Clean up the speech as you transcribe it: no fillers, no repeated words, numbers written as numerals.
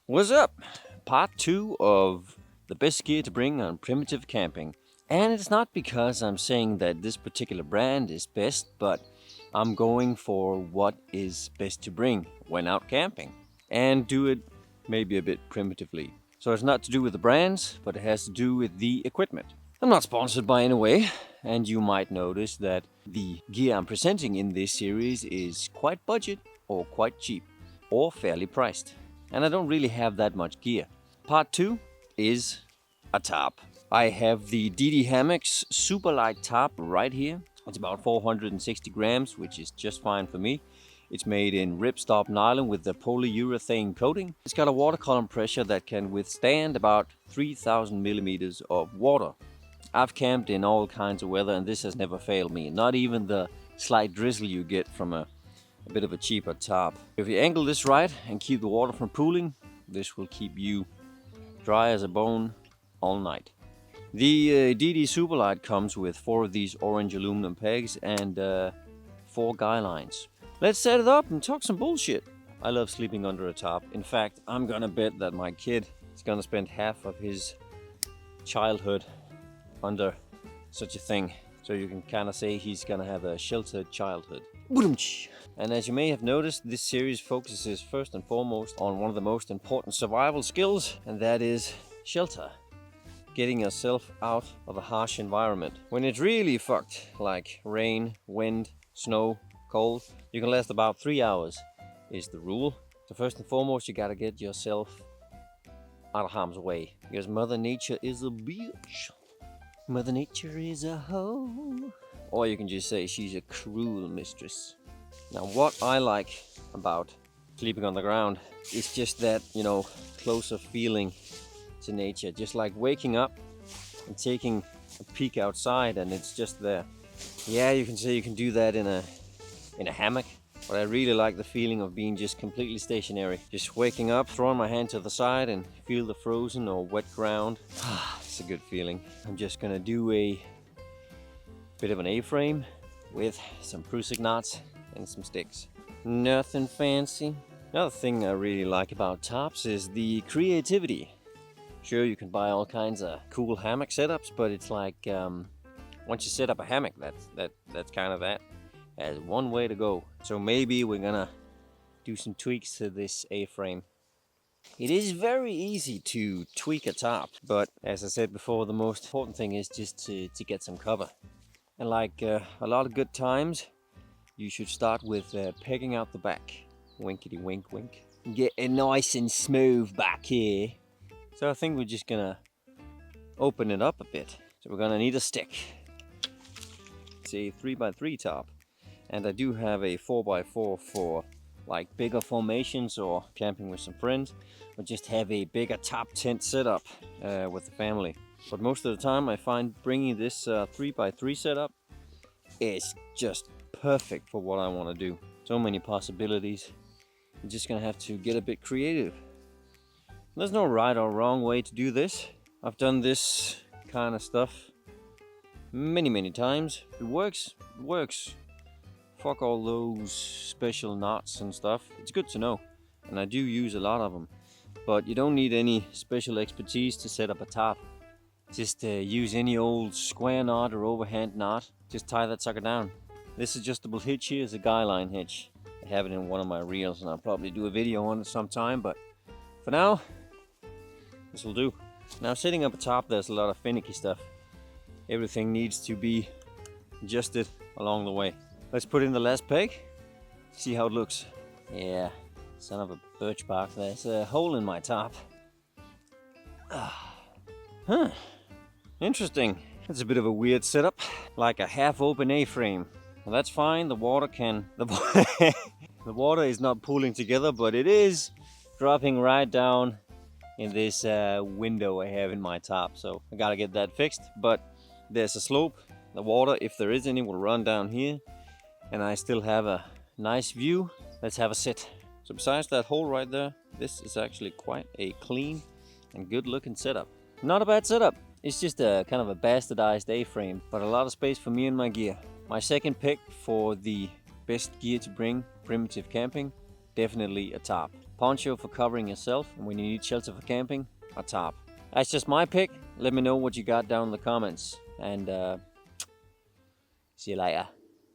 What's up? Part 2 of the best gear to bring on primitive camping. And it's not because I'm saying that this particular brand is best, but I'm going for what is best to bring when out camping. And do it maybe a bit primitively. So it's not to do with the brands, but it has to do with the equipment. I'm not sponsored by any way, and you might notice that the gear I'm presenting in this series is quite budget or quite cheap or fairly priced. And I don't really have that much gear. Part 2 is a tarp. I have the DD Hammocks super light tarp right here. It's about 460 grams, which is just fine for me. It's made in ripstop nylon with the polyurethane coating. It's got a water column pressure that can withstand about 3,000 millimeters of water. I've camped in all kinds of weather and this has never failed me. Not even the slight drizzle you get from a bit of a cheaper tarp. If you angle this right and keep the water from pooling, this will keep you dry as a bone all night. The DD Superlight comes with 4 of these orange aluminum pegs and 4 guy lines. Let's set it up and talk some bullshit. I love sleeping under a tarp. In fact, I'm gonna bet that my kid is gonna spend half of his childhood under such a thing. So you can kind of say he's gonna have a sheltered childhood. And as you may have noticed, this series focuses first and foremost on one of the most important survival skills, and that is shelter. Getting yourself out of a harsh environment. When it's really fucked, like rain, wind, snow, cold, you can last about 3 hours, is the rule. So first and foremost, you gotta get yourself out of harm's way, because Mother Nature is a bitch. Mother Nature is a hoe. Or you can just say she's a cruel mistress. Now what I like about sleeping on the ground is just that, closer feeling to nature. Just like waking up and taking a peek outside and it's just there. Yeah, you can say you can do that in a hammock, but I really like the feeling of being just completely stationary. Just waking up, throwing my hand to the side and feel the frozen or wet ground. It's a good feeling. I'm just gonna do a bit of an A-frame with some Prusik knots and some sticks. Nothing fancy. Another thing I really like about tarps is the creativity. Sure, you can buy all kinds of cool hammock setups, but it's like once you set up a hammock, that's kind of that. As one way to go. So maybe we're gonna do some tweaks to this A-frame. It is very easy to tweak a tarp, but as I said before, the most important thing is just to get some cover. And like a lot of good times, you should start with pegging out the back. Winkety wink wink. Get it nice and smooth back here. So I think we're just gonna open it up a bit. So we're gonna need a stick. It's a 3x3 tarp. And I do have a 4x4 for like bigger formations or camping with some friends, or just have a bigger top tent setup with the family. But most of the time I find bringing this 3x3 setup is just perfect for what I want to do. So many possibilities. I'm just gonna have to get a bit creative. There's no right or wrong way to do this. I've done this kind of stuff many times. If it works, it works. Fuck all those special knots and stuff. It's good to know, and I do use a lot of them. But you don't need any special expertise to set up a tarp. Just use any old square knot or overhand knot. Just tie that sucker down. This adjustable hitch here is a guy line hitch. I have it in one of my reels, and I'll probably do a video on it sometime, but for now, this will do. Now setting up a tarp, there's a lot of finicky stuff. Everything needs to be adjusted along the way. Let's put in the last peg, see how it looks. Yeah, son of a birch bark, there's a hole in my tarp. Interesting. It's a bit of a weird setup, like a half-open A-frame. Well, that's fine, the water is not pooling together, but it is dropping right down in this window I have in my tarp. So I gotta get that fixed, but there's a slope. The water, if there is any, will run down here. And I still have a nice view. Let's have a sit. So besides that hole right there, this is actually quite a clean and good looking setup. Not a bad setup. It's just a kind of a bastardized A-frame, but a lot of space for me and my gear. My second pick for the best gear to bring primitive camping, definitely a tarp. poncho for covering yourself, and when you need shelter for camping, a tarp. That's just my pick. Let me know what you got down in the comments, and see you later.